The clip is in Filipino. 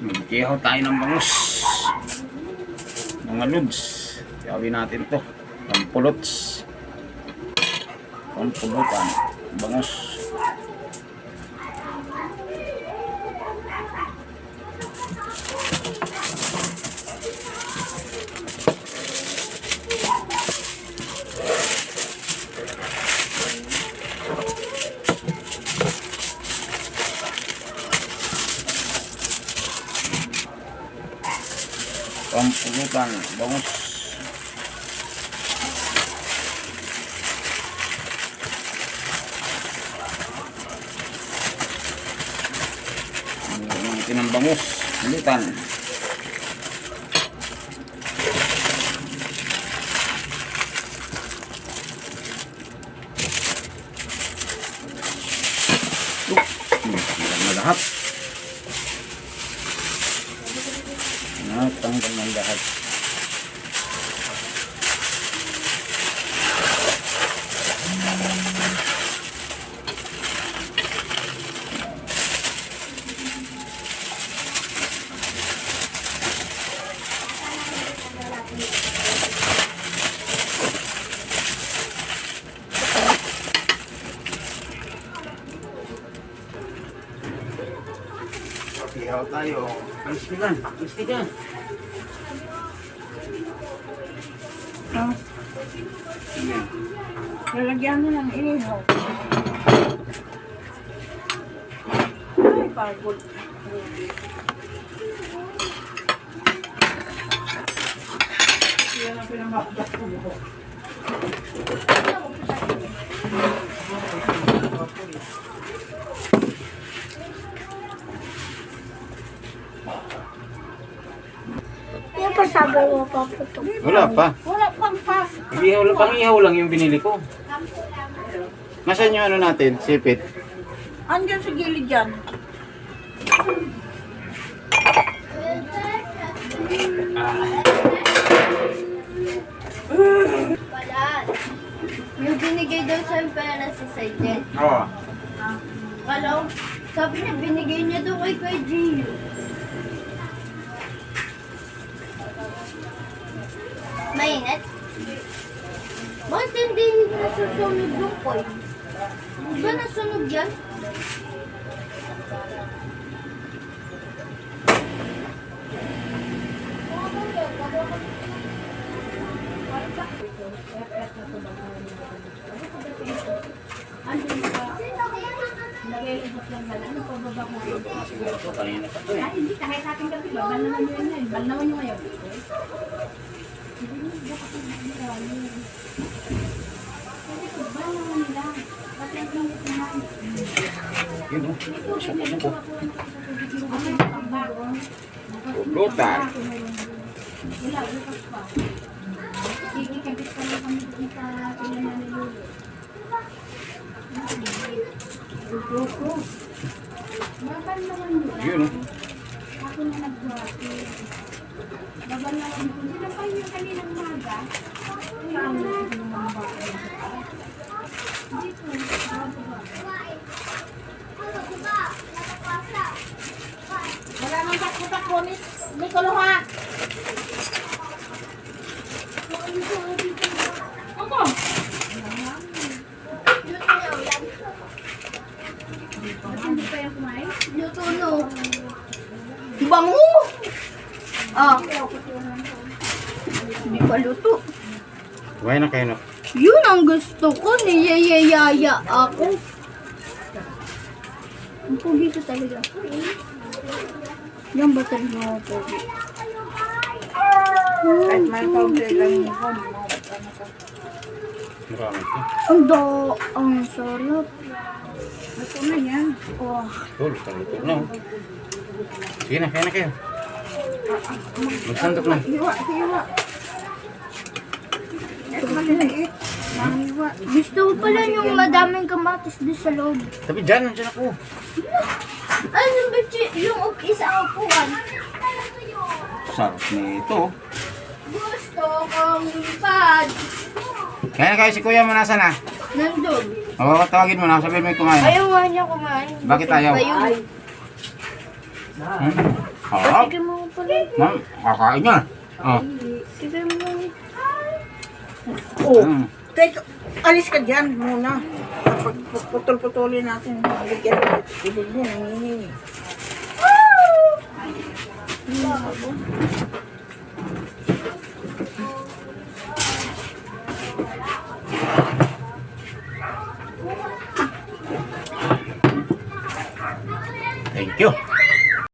Magkihaw tayo ng bangus. Mga lods. Kiyawin natin to. Pampulots. Pampulutan. Bangus. Pampulutan, bangus. Natin ang bangus, pulutan. Na lahat. Tanggal ng lahat. Ihaw tayo. Crispy kan? Crispy kan? Lalagyan mo ng inihaw. Ay, pagod. Yan ang pinamabdak ko buho. Yung pasabi mo pa po ito. Wala pa. Wala pang pas. Pang-ihaw lang yung binili ko. Nasaan yung ano natin? Sipit. Andiyan sa gilid dyan. Wala. Yung binigay daw sa pera sa Saiden. Oo. Kalaw, sabi niya binigay niya daw kay Gio. Mainit? Bakit hindi nasusunog yung coin? Di ba nasunog yan? Siguro to, kanina pa to eh. Hindi, kahit sa ating kasi, bal naman yun yun. Bal naman yung ngayon. Yun o. Suko-suko. Pulutan. Wala, bukas pa. Kikikabit pa lang kami sa pila na nilulo. Buko. Babal naman nila. Yun o. Ako na nagbuhati. Babal naman nila. Sila pa yung kaninang maga. Ang mga bata. Dito. Wala nang takbo-takbo ni Nicoloha. Ako. Hindi pa yung kumain? Luto no. Bango! Ah. Hindi pa luto. Kumain na kayo na. Yun ang gusto ko. Niyayayaya ako. Ang pogi ko talaga. Yan ba talaga ako pogi? Kahit may powder lang yun. Marami ito. Ang sarap. Ito na yan. Oh. Tulog ka luto na o. Sige na, kaya na kayo. Magsandok na. Hiwa, hiwa. Ito maliliit. Hiwa. Gusto ko pala yung madaming kamatis doon sa loob. Tapi dyan, nandiyan ako. Ano ba yung isa upuan? Sarap nito. Gusto kong pad. Kaya na kayo si kuya mo, nasa na? Nandun. Tawagin mo na, sabihin mo yung kumain. Ayaw nga niya kumain. Bakit ayaw? Ayun. Hmm? Harap. Sige mo pala. Ma'am, kakain niya. Oh. Sige mo. Oh, Mm. teka, alis ka dyan muna. Pag putol-putulin natin, bigyan ko ibig niya, nangihingi. Thank you.